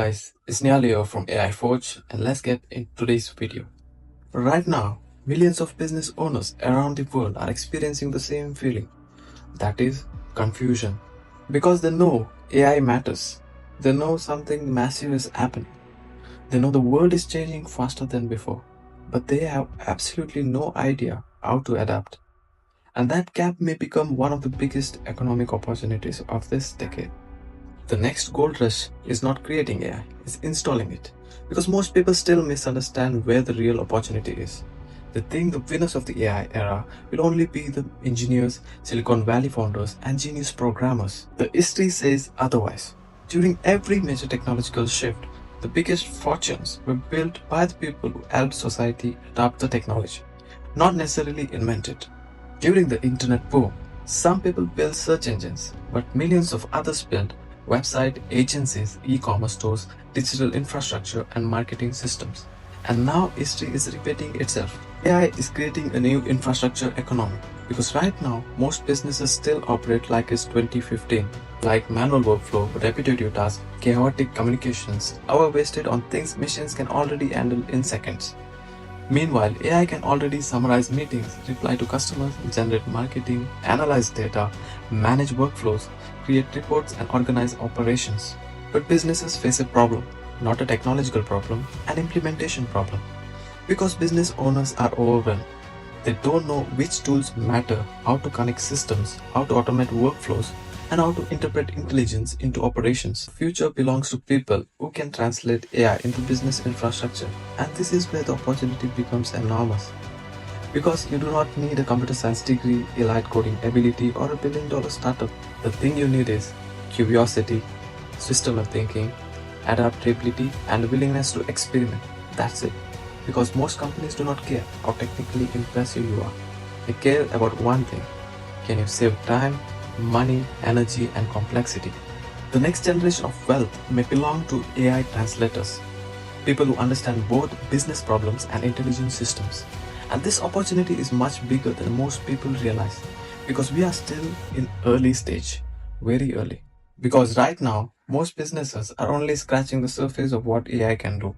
guys, it's Niall here from AI Forge and let's get into today's video. Right now, millions of business owners around the world are experiencing the same feeling, that is confusion. Because they know AI matters, they know something massive is happening, they know the world is changing faster than before, but they have absolutely no idea how to adapt. And that gap may become one of the biggest economic opportunities of this decade. The next gold rush is not creating AI, it's installing it. Because most people still misunderstand where the real opportunity is. They think the winners of the AI era will only be the engineers, Silicon Valley founders, and genius programmers. The history says otherwise. During every major technological shift, the biggest fortunes were built by the people who helped society adopt the technology, not necessarily invent it. During the internet boom, some people built search engines, but millions of others built website, agencies, e-commerce stores, digital infrastructure, and marketing systems. And now history is repeating itself. AI is creating a new infrastructure economy because right now most businesses still operate like it's 2015, like manual workflow, repetitive tasks, chaotic communications, hours wasted on things machines can already handle in seconds. Meanwhile, AI can already summarize meetings, reply to customers, generate marketing, analyze data, manage workflows, create reports, and organize operations. But businesses face a problem, not a technological problem, an implementation problem. Because business owners are overwhelmed. They don't know which tools matter, how to connect systems, how to automate workflows, and how to interpret intelligence into operations. The future belongs to people who can translate AI into business infrastructure, and this is where the opportunity becomes enormous. Because you do not need a computer science degree, elite coding ability, or a billion-dollar startup. The thing you need is curiosity, system thinking, adaptability, and willingness to experiment. That's it. Because most companies do not care how technically impressive you are. They care about one thing. Can you save time, money, energy, and complexity? The next generation of wealth may belong to AI translators, people who understand both business problems and intelligent systems. And this opportunity is much bigger than most people realize because we are still in early stage, very early. Because right now, most businesses are only scratching the surface of what AI can do.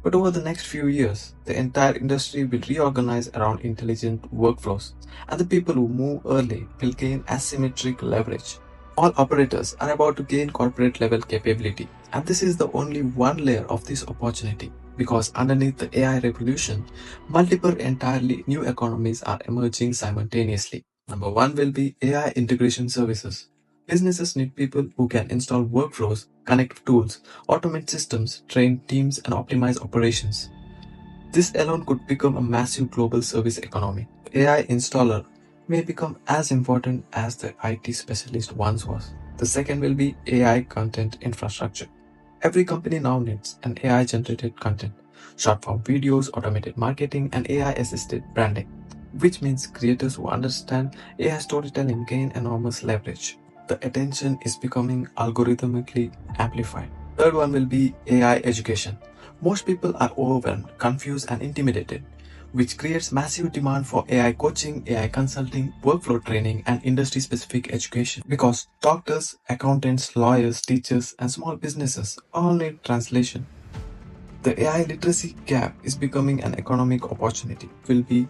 But over the next few years, the entire industry will reorganize around intelligent workflows, and the people who move early will gain asymmetric leverage. All operators are about to gain corporate level capability, and this is the only one layer of this opportunity. Because underneath the AI revolution, multiple entirely new economies are emerging simultaneously. Number one will be AI integration services. Businesses need people who can install workflows, connect tools, automate systems, train teams, and optimize operations. This alone could become a massive global service economy. AI installer may become as important as the IT specialist once was. The second will be AI content infrastructure. Every company now needs an AI generated content, short form videos, automated marketing, and AI assisted branding, which means creators who understand AI storytelling gain enormous leverage. The attention is becoming algorithmically amplified. Third one will be AI education. Most people are overwhelmed, confused, and intimidated, which creates massive demand for AI coaching, AI consulting, workflow training, and industry specific education. Because doctors, accountants, lawyers, teachers, and small businesses all need translation. The AI literacy gap is becoming an economic opportunity. Will be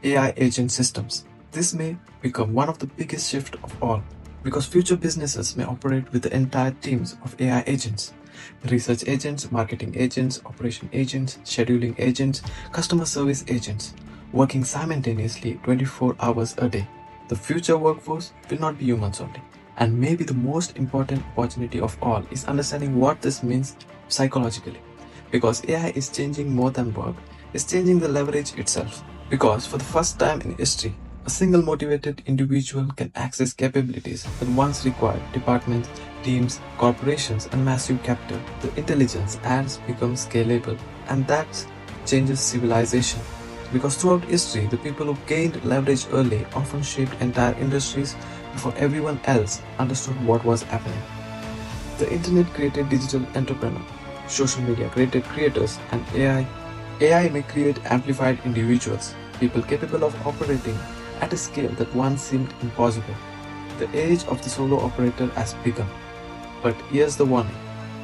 AI agent systems. This may become one of the biggest shifts of all because future businesses may operate with the entire teams of AI agents. Research agents, marketing agents, operation agents, scheduling agents, customer service agents, working simultaneously 24 hours a day. The future workforce will not be humans only. And maybe the most important opportunity of all is understanding what this means psychologically. Because AI is changing more than work, it's changing the leverage itself. Because for the first time in history, a single motivated individual can access capabilities that once required departments, teams, corporations, and massive capital. The intelligence has become scalable, and that changes civilization. Because throughout history, the people who gained leverage early often shaped entire industries before everyone else understood what was happening. The internet created digital entrepreneurs, social media created creators, and AI may create amplified individuals, people capable of operating at a scale that once seemed impossible. The age of the solo operator has begun. But here's the warning.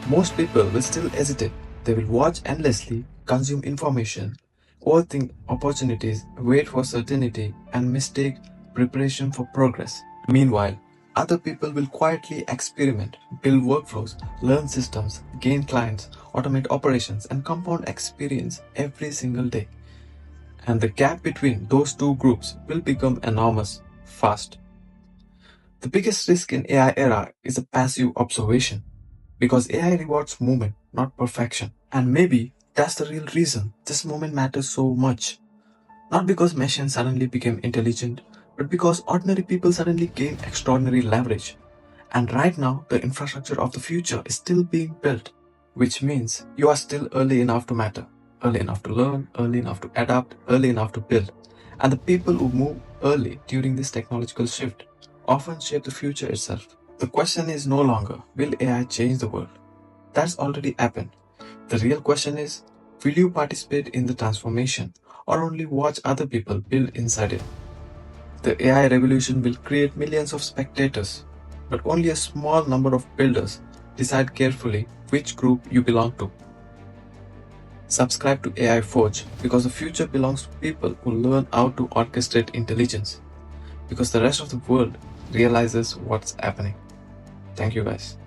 Most people will still hesitate. They will watch endlessly, consume information, overthink opportunities, wait for certainty, and mistake preparation for progress. Meanwhile, other people will quietly experiment, build workflows, learn systems, gain clients, automate operations, and compound experience every single day. And the gap between those two groups will become enormous fast. The biggest risk in AI era is a passive observation because AI rewards movement, not perfection. And maybe that's the real reason this movement matters so much. Not because machines suddenly became intelligent, but because ordinary people suddenly gain extraordinary leverage. And right now, the infrastructure of the future is still being built, which means you are still early enough to matter, early enough to learn, early enough to adapt, early enough to build. And the people who move early during this technological shift often shape the future itself. The question is no longer, will AI change the world? That's already happened. The real question is, will you participate in the transformation or only watch other people build inside it? The AI revolution will create millions of spectators, but only a small number of builders decide carefully which group you belong to. Subscribe to AI Forge because the future belongs to people who learn how to orchestrate intelligence, because the rest of the world realizes what's happening. Thank you guys.